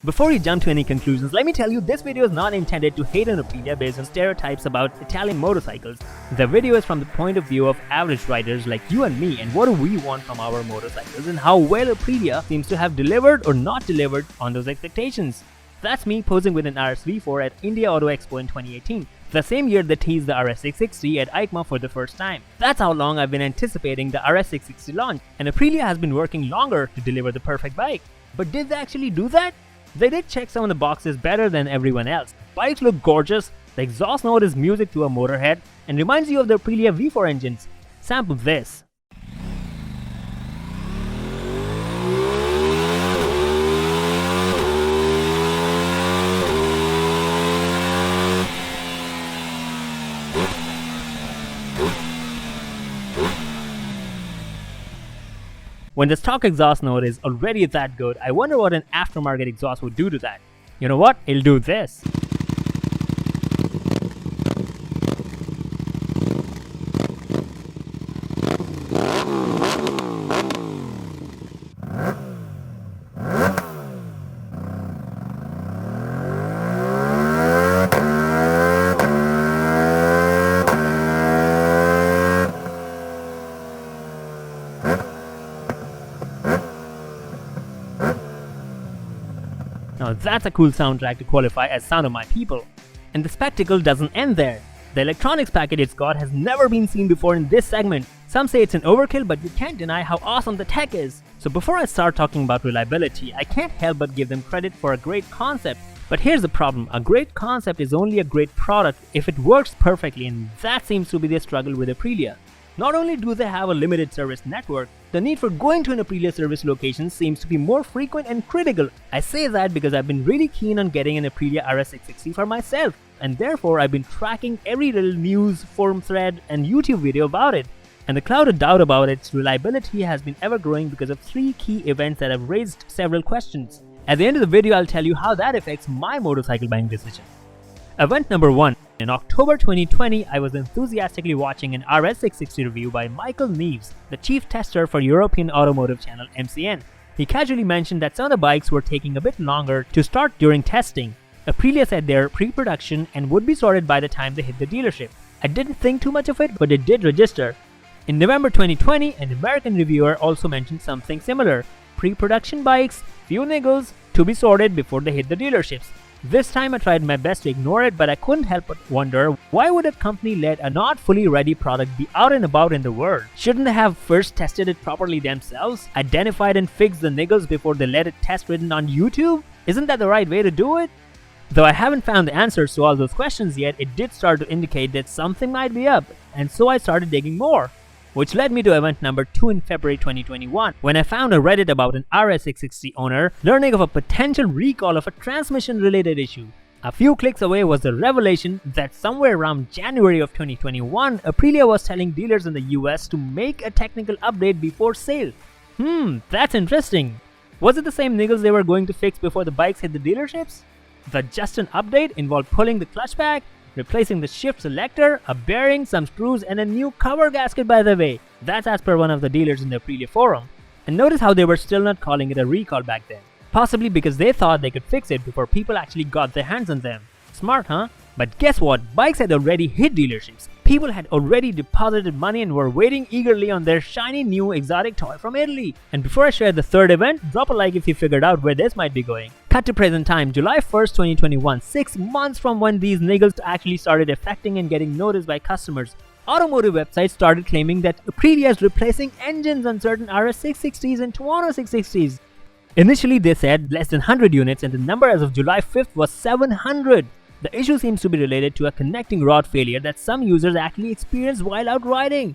Before you jump to any conclusions, let me tell you this video is not intended to hate on Aprilia based on stereotypes about Italian motorcycles. The video is from the point of view of average riders like you and me, and what do we want from our motorcycles and how well Aprilia seems to have delivered or not delivered on those expectations. That's me posing with an RS V4 at India Auto Expo in 2018, the same year they teased the RS660 at EICMA for the first time. That's how long I've been anticipating the RS660 launch, and Aprilia has been working longer to deliver the perfect bike. But did they actually do that? They did check some of the boxes better than everyone else. Bikes look gorgeous, the exhaust note is music to a motorhead and reminds you of the Aprilia V4 engines. Sample this. When the stock exhaust note is already that good, I wonder what an aftermarket exhaust would do to that. You know what? It'll do this. Now that's a cool soundtrack to qualify as Sound of My People. And the spectacle doesn't end there. The electronics package it's got has never been seen before in this segment. Some say it's an overkill, but you can't deny how awesome the tech is. So before I start talking about reliability, I can't help but give them credit for a great concept. But here's the problem, a great concept is only a great product if it works perfectly, and that seems to be the struggle with Aprilia. Not only do they have a limited service network, the need for going to an Aprilia service location seems to be more frequent and critical. I say that because I've been really keen on getting an Aprilia RS660 for myself, and therefore I've been tracking every little news, forum thread and YouTube video about it. And the cloud of doubt about its reliability has been ever growing because of three key events that have raised several questions. At the end of the video, I'll tell you how that affects my motorcycle buying decision. Event number 1. In October 2020, I was enthusiastically watching an RS660 review by Michael Neves, the chief tester for European automotive channel MCN. He casually mentioned that some of the bikes were taking a bit longer to start during testing. Aprilia said they're pre-production and would be sorted by the time they hit the dealership. I didn't think too much of it, but it did register. In November 2020, an American reviewer also mentioned something similar. Pre-production bikes, few niggles, to be sorted before they hit the dealerships. This time I tried my best to ignore it, but I couldn't help but wonder, why would a company let a not fully ready product be out and about in the world? Shouldn't they have first tested it properly themselves, identified and fixed the niggles before they let it test written on YouTube? Isn't that the right way to do it? Though I haven't found the answers to all those questions yet, it did start to indicate that something might be up, and so I started digging more. Which led me to event number 2 in February 2021, when I found a Reddit about an RS660 owner learning of a potential recall of a transmission-related issue. A few clicks away was the revelation that somewhere around January of 2021, Aprilia was telling dealers in the US to make a technical update before sale. That's interesting. Was it the same niggles they were going to fix before the bikes hit the dealerships? The just an update involved pulling the clutch back, replacing the shift selector, a bearing, some screws and a new cover gasket, by the way. That's as per one of the dealers in the Aprilia forum. And notice how they were still not calling it a recall back then. Possibly because they thought they could fix it before people actually got their hands on them. Smart, huh? But guess what? Bikes had already hit dealerships. People had already deposited money and were waiting eagerly on their shiny new exotic toy from Italy. And before I share the third event, drop a like if you figured out where this might be going. Cut to present time, July 1st, 2021, 6 months from when these niggles actually started affecting and getting noticed by customers. Automotive websites started claiming that Aprilia is replacing engines on certain RS660s and Tuono 660s. Initially they said less than 100 units, and the number as of July 5th was 700. The issue seems to be related to a connecting rod failure that some users actually experienced while out riding.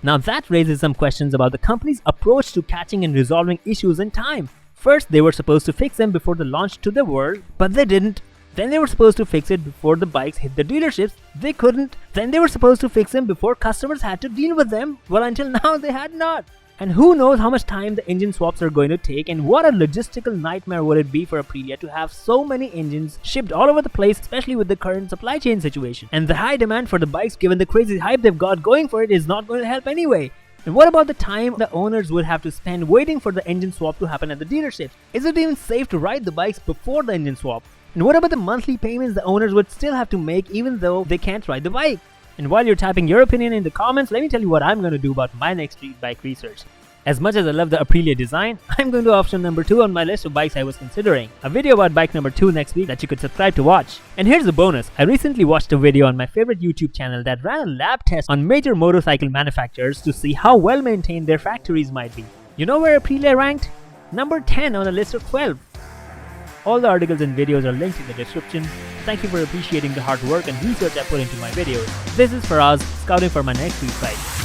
Now that raises some questions about the company's approach to catching and resolving issues in time. First, they were supposed to fix them before the launch to the world, but they didn't. Then they were supposed to fix it before the bikes hit the dealerships. They couldn't. Then they were supposed to fix them before customers had to deal with them. Well, until now they had not. And who knows how much time the engine swaps are going to take, and what a logistical nightmare would it be for Aprilia to have so many engines shipped all over the place, especially with the current supply chain situation. And the high demand for the bikes, given the crazy hype they've got going for it, is not going to help anyway. And what about the time the owners would have to spend waiting for the engine swap to happen at the dealership? Is it even safe to ride the bikes before the engine swap? And what about the monthly payments the owners would still have to make even though they can't ride the bike? And while you're typing your opinion in the comments, let me tell you what I'm going to do about my next street bike research. As much as I love the Aprilia design, I'm going to option number 2 on my list of bikes I was considering. A video about bike number 2 next week that you could subscribe to watch. And here's the bonus, I recently watched a video on my favorite YouTube channel that ran a lab test on major motorcycle manufacturers to see how well maintained their factories might be. You know where Aprilia ranked? Number 10 on a list of 12. All the articles and videos are linked in the description. Thank you for appreciating the hard work and research I put into my videos. This is Faraz, scouting for my next street bike.